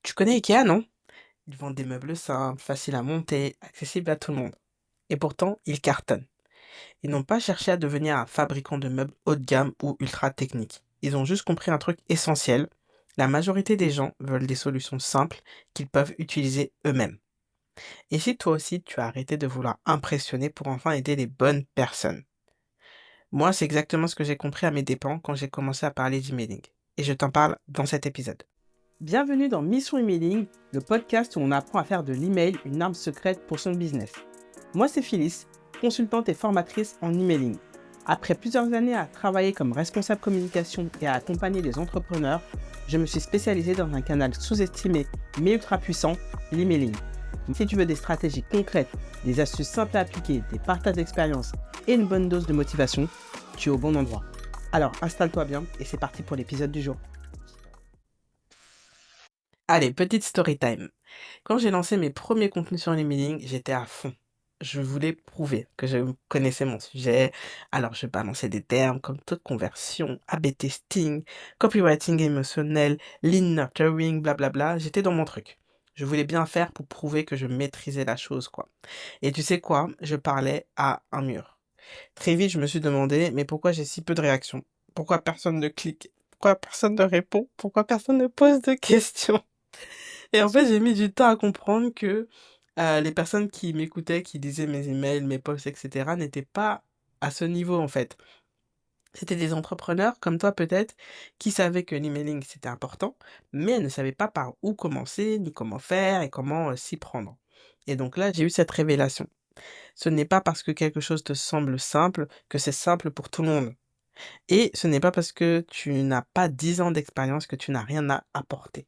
Tu connais IKEA, non? Ils vendent des meubles simples, faciles à monter, accessibles à tout le monde. Et pourtant, ils cartonnent. Ils n'ont pas cherché à devenir un fabricant de meubles haut de gamme ou ultra techniques. Ils ont juste compris un truc essentiel. La majorité des gens veulent des solutions simples qu'ils peuvent utiliser eux-mêmes. Et si toi aussi tu as arrêté de vouloir impressionner pour enfin aider les bonnes personnes? Moi, c'est exactement ce que j'ai compris à mes dépens quand j'ai commencé à parler d'emailing. Et je t'en parle dans cet épisode. Bienvenue dans Mission Emailing, le podcast où on apprend à faire de l'email une arme secrète pour son business. Moi, c'est Phyllis, consultante et formatrice en emailing. Après plusieurs années à travailler comme responsable communication et à accompagner des entrepreneurs, je me suis spécialisée dans un canal sous-estimé mais ultra puissant, l'emailing. Si tu veux des stratégies concrètes, des astuces simples à appliquer, des partages d'expérience et une bonne dose de motivation, tu es au bon endroit. Alors installe-toi bien et c'est parti pour l'épisode du jour. Allez, petite story time. Quand j'ai lancé mes premiers contenus sur l'emailing, j'étais à fond. Je voulais prouver que je connaissais mon sujet. Alors, je balançais des termes comme taux de conversion, A/B testing, copywriting émotionnel, lean nurturing, blablabla. J'étais dans mon truc. Je voulais bien faire pour prouver que je maîtrisais la chose, quoi. Et tu sais quoi? Je parlais à un mur. Très vite, je me suis demandé, mais pourquoi j'ai si peu de réactions? Pourquoi personne ne clique? Pourquoi personne ne répond? Pourquoi personne ne pose de questions? Et en fait, j'ai mis du temps à comprendre que les personnes qui m'écoutaient, qui lisaient mes emails, mes posts, etc., n'étaient pas à ce niveau, en fait. C'était des entrepreneurs, comme toi peut-être, qui savaient que l'emailing, c'était important, mais elles ne savaient pas par où commencer, ni comment faire, et comment s'y prendre. Et donc là, j'ai eu cette révélation. Ce n'est pas parce que quelque chose te semble simple que c'est simple pour tout le monde. Et ce n'est pas parce que tu n'as pas 10 ans d'expérience que tu n'as rien à apporter.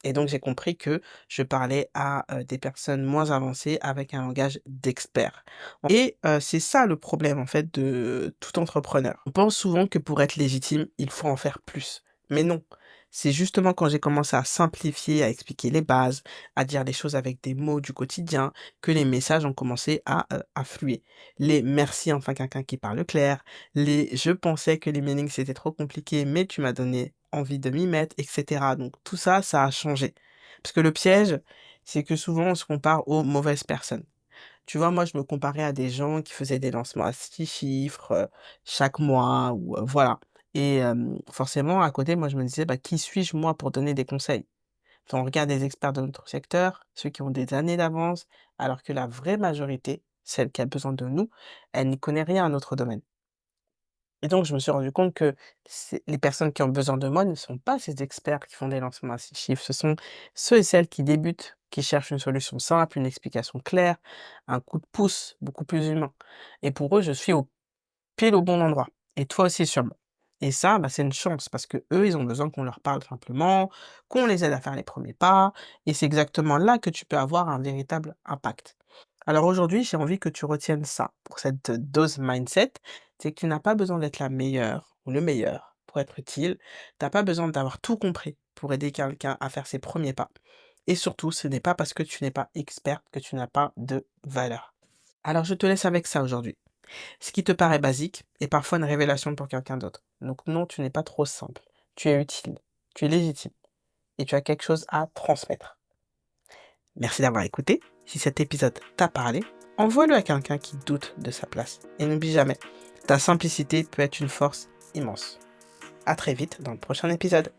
Et donc j'ai compris que je parlais à, des personnes moins avancées avec un langage d'expert. Et c'est ça le problème en fait de tout entrepreneur. On pense souvent que pour être légitime, il faut en faire plus. Mais non, c'est justement quand j'ai commencé à simplifier, à expliquer les bases, à dire les choses avec des mots du quotidien, que les messages ont commencé à, affluer. Les «merci, enfin quelqu'un qui parle clair», les «je pensais que l'emailing c'était trop compliqué, mais tu m'as donné envie de m'y mettre» et cetera. Donc tout ça, ça a changé. Parce que le piège, c'est que souvent on se compare aux mauvaises personnes. Tu vois, moi je me comparais à des gens qui faisaient des lancements à 6 chiffres, chaque mois ou voilà. Et forcément à côté, moi je me disais: «Bah, qui suis-je moi pour donner des conseils?» Enfin, on regarde des experts de notre secteur, ceux qui ont des années d'avance, alors que la vraie majorité, celle qui a besoin de nous, elle n'y connaît rien à notre domaine. Et donc je me suis rendu compte que c'est les personnes qui ont besoin de moi ne sont pas ces experts qui font des lancements à 6 chiffres, ce sont ceux et celles qui débutent, qui cherchent une solution simple, une explication claire, un coup de pouce beaucoup plus humain. Et pour eux, je suis pile au bon endroit et toi aussi sûrement. Et ça, bah, c'est une chance parce que eux, ils ont besoin qu'on leur parle simplement, qu'on les aide à faire les premiers pas et c'est exactement là que tu peux avoir un véritable impact. Alors aujourd'hui, j'ai envie que tu retiennes ça pour cette dose mindset, c'est que tu n'as pas besoin d'être la meilleure ou le meilleur pour être utile. Tu as pas besoin d'avoir tout compris pour aider quelqu'un à faire ses premiers pas et surtout, ce n'est pas parce que tu n'es pas experte que tu n'as pas de valeur. Alors je te laisse avec ça aujourd'hui. Ce qui te paraît basique est parfois une révélation pour quelqu'un d'autre. Donc non, tu n'es pas trop simple. Tu es utile, tu es légitime et tu as quelque chose à transmettre. Merci d'avoir écouté. Si cet épisode t'a parlé, envoie-le à quelqu'un qui doute de sa place. Et n'oublie jamais, ta simplicité peut être une force immense. À très vite dans le prochain épisode.